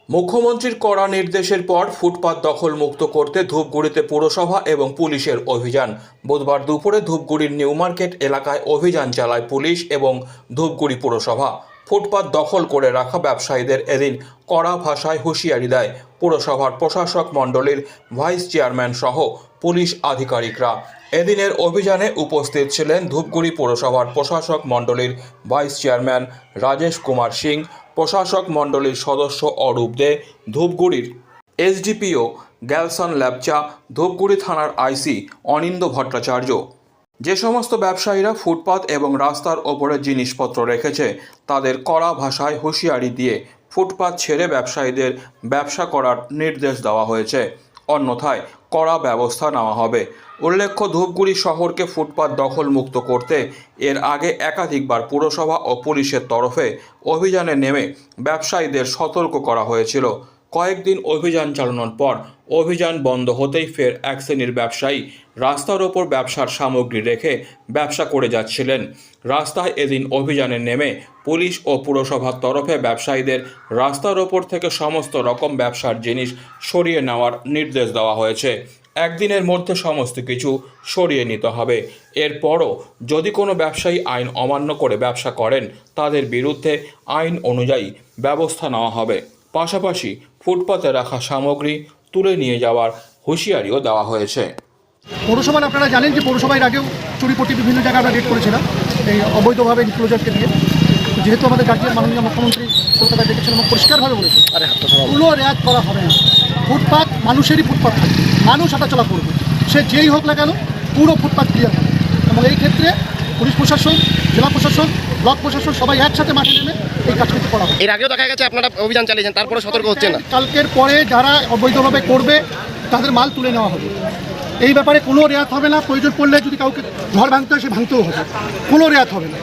মুখ্যমন্ত্রীর কড়া নির্দেশের পর ফুটপাত দখল মুক্ত করতে ধূপগুড়িতে পুরসভা এবং পুলিশের অভিযান। বুধবার দুপুরে ধূপগুড়ির নিউ মার্কেট এলাকায় অভিযান চালায় পুলিশ এবং ধূপগুড়ি পুরসভা। ফুটপাত দখল করে রাখা ব্যবসায়ীদের এদিন কড়া ভাষায় হুঁশিয়ারি দেয় পুরসভার প্রশাসক মণ্ডলীর ভাইস চেয়ারম্যান সহ পুলিশ আধিকারিকরা। এদিনের অভিযানে উপস্থিত ছিলেন ধূপগুড়ি পুরসভার প্রশাসক মণ্ডলীর ভাইস চেয়ারম্যান রাজেশ কুমার সিং, প্রশাসক মণ্ডলীর সদস্য অরূপ দে, ধূপগুড়ির এসডিপিও গ্যালসন ল্যাপচা, ধূপগুড়ি থানার আইসি অনিন্দ ভট্টাচার্য। যে সমস্ত ব্যবসায়ীরা ফুটপাত এবং রাস্তার ওপরে জিনিসপত্র রেখেছে তাদের কড়া ভাষায় হুঁশিয়ারি দিয়ে ফুটপাত ছেড়ে ব্যবসায়ীদের ব্যবসা করার নির্দেশ দেওয়া হয়েছে, অন্যথায় কড়া ব্যবস্থা নেওয়া হবে। উল্লেখ্য, ধূপগুড়ি শহরকে ফুটপাত দখল মুক্ত করতে এর আগে একাধিকবার পুরসভা ও পুলিশের তরফে অভিযানে নেমে ব্যবসায়ীদের সতর্ক করা হয়েছিল। কয়েকদিন অভিযান চালানোর পর অভিযান বন্ধ হতেই ফের এক শ্রেণীর ব্যবসায়ী রাস্তার ওপর ব্যবসার সামগ্রী রেখে ব্যবসা করে যাচ্ছিলেন। রাস্তায় এদিন অভিযানে নেমে পুলিশ ও পুরসভার তরফে ব্যবসায়ীদের রাস্তার ওপর থেকে সমস্ত রকম ব্যবসার জিনিস সরিয়ে নেওয়ার নির্দেশ দেওয়া হয়েছে। একদিনের মধ্যে সমস্ত কিছু সরিয়ে নিতে হবে। এরপরও যদি কোনো ব্যবসায়ী আইন অমান্য করে ব্যবসা করেন তাদের বিরুদ্ধে আইন অনুযায়ী ব্যবস্থা নেওয়া হবে। পাশাপাশি ফুটপাতে রাখা সামগ্রী তুলে নিয়ে যাওয়ার হুঁশিয়ারিও দেওয়া হয়েছে। পৌরসভার আপনারা জানেন যে পৌরসভার আগেও চুরিপটি বিভিন্ন জায়গায় আমরা রেড করেছিলাম এই অবৈধভাবে ইনক্লোজারকে দিয়ে। যেহেতু আমাদের রাজ্যের মাননীয় মুখ্যমন্ত্রী কলকাতায় ডেকেছিলেন এবং পরিষ্কারভাবে বলেছেন কোনো রেয়াত করা হবে না। ফুটপাত মানুষেরই ফুটপাত থাকে, মানুষ হাঁটাচলা করবে, সে যেই হোক না কেন পুরো ফুটপাত ক্লিয়ার হবে। এবং এই ক্ষেত্রে পুলিশ প্রশাসন, জেলা প্রশাসন, ব্লক প্রশাসন সবাই একসাথে মাঠে নেমে এই কাজ করতে করা হবে। এর আগেও দেখা গেছে আপনারা অভিযান চালিয়েছেন, তারপরে সতর্ক হচ্ছেন না। কালকের পরে যারা অবৈধভাবে করবে তাদের মাল তুলে নেওয়া হবে। এই ব্যাপারে কোনো রেয়াত হবে না। প্রয়োজন পড়লে যদি কাউকে ঘর ভাঙতে হয় সে ভাঙতেও হবে, কোনো রেয়াত হবে না।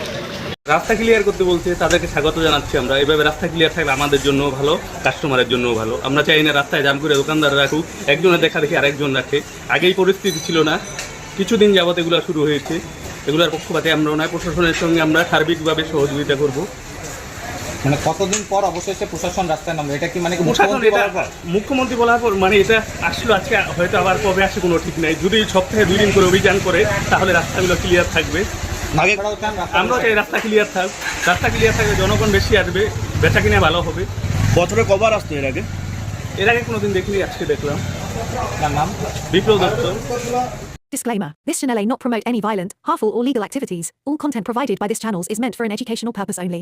রাস্তা ক্লিয়ার করতে বলছে, তাদেরকে স্বাগত জানাচ্ছি আমরা। এইভাবে রাস্তা ক্লিয়ার থাকলে আমাদের জন্যও ভালো, কাস্টমারের জন্যও ভালো। আমরা চাই না রাস্তায় জাম করে দোকানদার রাখুক, একজনের দেখা দেখি আরেকজন রাখে। আগেই পরিস্থিতি ছিল না, কিছুদিন যাবত এগুলো শুরু হয়েছে। এগুলোর পক্ষপাতে আমরাও নয়, প্রশাসনের সঙ্গে আমরা সার্বিকভাবে সহযোগিতা করব। মানে কতদিন পর অবশেষে প্রশাসন রাস্তায় নামবে, এটা কি মানে মুখ্যমন্ত্রী বলার পর মানে এটা আসলো আজকে, হয়তো আবার কবে আসে কোনো ঠিক নাই। যদি সপ্তাহে 2 দিন করে অভিযান করে তাহলে রাস্তাগুলো ক্লিয়ার থাকবে। আমরা চাই রাস্তা ক্লিয়ার থাক, রাস্তা ক্লিয়ার থাকলে জনগণ বেশি আসবে, বেচা কিনে ভালো হবে। বছরে কবার আসতো এর আগে কোনোদিন দেখিনি, আজকে দেখলাম। নাম বিপ্লব Dutta. Disclaimer. This channel may not promote any violent, harmful or legal activities. All content provided by this channel is meant for an educational purpose only.